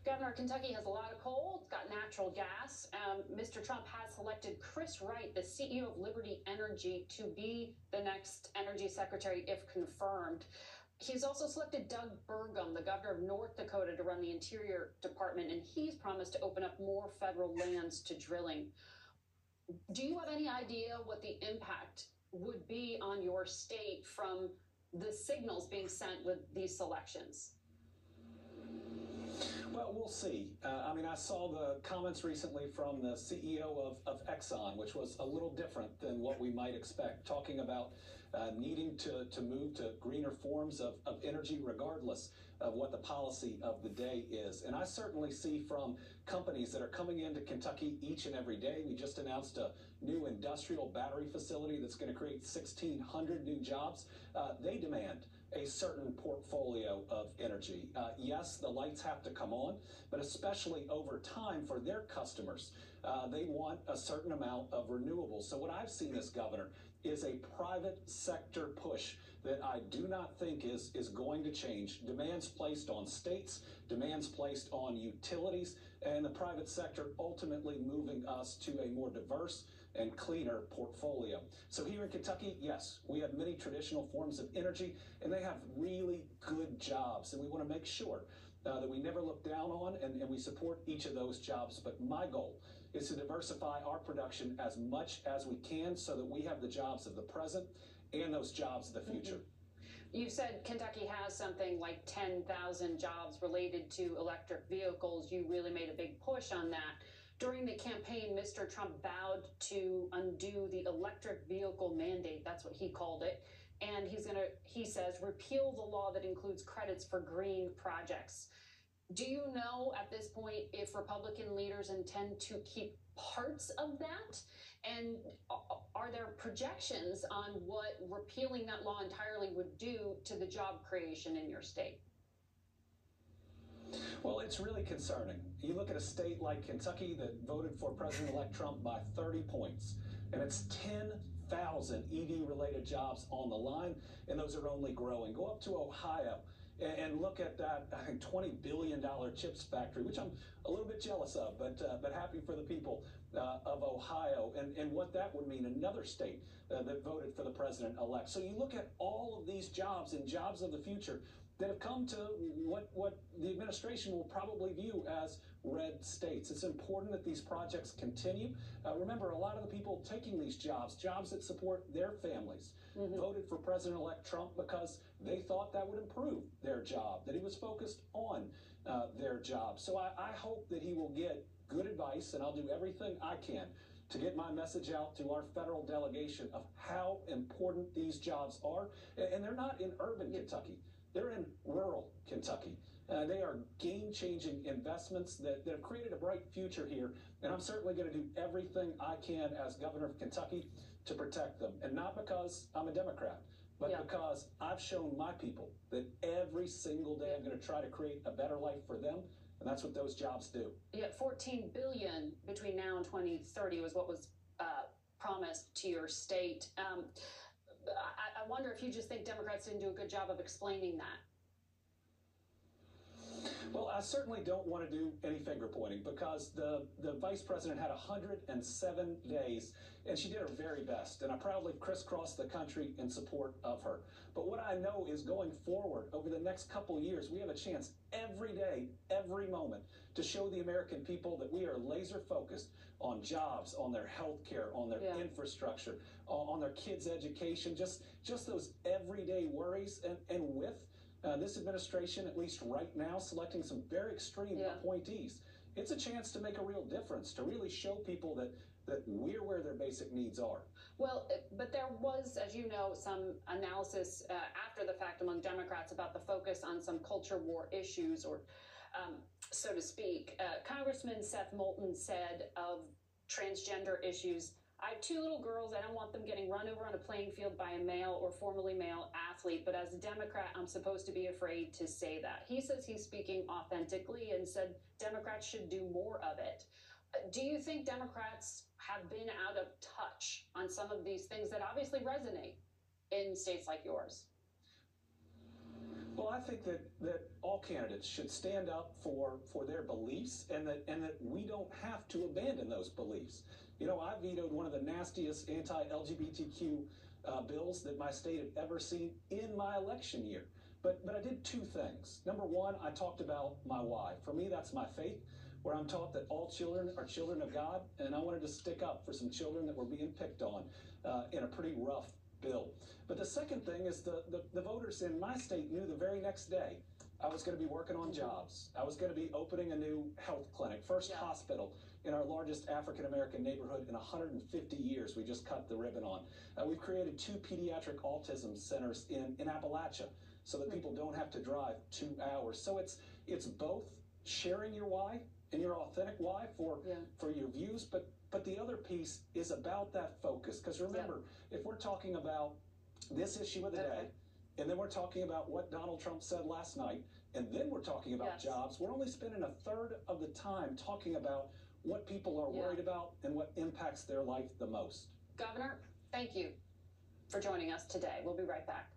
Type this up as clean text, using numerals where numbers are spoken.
Governor, Kentucky has a lot of coal. It's got natural gas. Mr. Trump has selected Chris Wright, the CEO of Liberty Energy, to be the next energy secretary if confirmed. He's also selected Doug Burgum, the governor of North Dakota, to run the Interior Department, and he's promised to open up more federal lands to drilling. Do you have any idea what the impact would be on your state from the signals being sent with these selections? Well, we'll see. I saw the comments recently from the CEO of Exxon, which was a little different than what we might expect, talking about needing to move to greener forms of energy regardless of what the policy of the day is. And I certainly see from companies that are coming into Kentucky each and every day. We just announced a new industrial battery facility that's going to create 1,600 new jobs. They demand a certain portfolio of energy. Yes, the lights have to come on, but especially over time for their customers, they want a certain amount of renewables. So what I've seen as governor is a private sector push that I do not think is going to change. Demands placed on states, demands placed on utilities, and the private sector ultimately moving us to a more diverse and cleaner portfolio. So here in Kentucky, yes, we have many traditional forms of energy, and they have really good jobs, and we want to make sure that we never look down on and we support each of those jobs. But my goal is to diversify our production as much as we can so that we have the jobs of the present and those jobs of the future. You said Kentucky has something like 10,000 jobs related to electric vehicles. You really made a big push on that. During the campaign, Mr. Trump vowed to undo the electric vehicle mandate. That's what he called it. And he says, repeal the law that includes credits for green projects. Do you know at this point if Republican leaders intend to keep parts of that? And are there projections on what repealing that law entirely would do to the job creation in your state? Well, it's really concerning. You look at a state like Kentucky that voted for President-elect Trump by 30 points, and it's 10,000 EV-related jobs on the line, and those are only growing. Go up to Ohio and look at that, I think, $20 billion chips factory, which I'm a little bit jealous of, but happy for the people of Ohio and what that would mean, another state that voted for the president-elect. So you look at all of these jobs and jobs of the future that have come to what the administration will probably view as red states. It's important that these projects continue. Remember, a lot of the people taking these jobs that support their families, voted for President-elect Trump because they thought that would improve their job, that he was focused on their job. So I hope that he will get good advice, and I'll do everything I can to get my message out to our federal delegation of how important these jobs are. And they're not in urban Kentucky. They're in rural Kentucky. They are game-changing investments that have created a bright future here, and I'm certainly going to do everything I can as governor of Kentucky to protect them. And not because I'm a Democrat, but because I've shown my people that every single day I'm going to try to create a better life for them, and that's what those jobs do. Yeah, $14 billion between now and 2030 was what was promised to your state. I wonder if you just think Democrats didn't do a good job of explaining that. Well, I certainly don't want to do any finger pointing because the vice president had 107 days, and she did her very best. And I proudly crisscrossed the country in support of her. But what I know is going forward over the next couple of years, we have a chance every day, every moment, to show the American people that we are laser focused on jobs, on their health care, on their infrastructure, on their kids' education, just those everyday worries. And with this administration, at least right now, selecting some very extreme appointees, it's a chance to make a real difference, to really show people that we're where their basic needs are. Well, but there was, as you know, some analysis after the fact among Democrats about the focus on some culture war issues, or so to speak. Congressman Seth Moulton said of transgender issues, I have two little girls. I don't want them getting run over on a playing field by a male or formerly male athlete. But as a Democrat, I'm supposed to be afraid to say that. He says he's speaking authentically and said Democrats should do more of it. Do you think Democrats have been out of touch on some of these things that obviously resonate in states like yours? Well, I think that all candidates should stand up for their beliefs, and that we don't have to abandon those beliefs. You know, I vetoed one of the nastiest anti-LGBTQ bills that my state had ever seen in my election year. But I did two things. Number one, I talked about my why. For me, that's my faith, where I'm taught that all children are children of God, and I wanted to stick up for some children that were being picked on in a pretty rough bill. But the second thing is the voters in my state knew the very next day I was going to be working on jobs. I was going to be opening a new health clinic, first hospital in our largest African-American neighborhood in 150 years. We just cut the ribbon on. We've created 2 pediatric autism centers in Appalachia so that people don't have to drive 2 hours. So it's both sharing your why and your authentic why for your views, but the other piece is about that focus. Because remember, if we're talking about this issue of the day, and then we're talking about what Donald Trump said last night, and then we're talking about jobs, we're only spending a third of the time talking about what people are worried about and what impacts their life the most. Governor, thank you for joining us today. We'll be right back.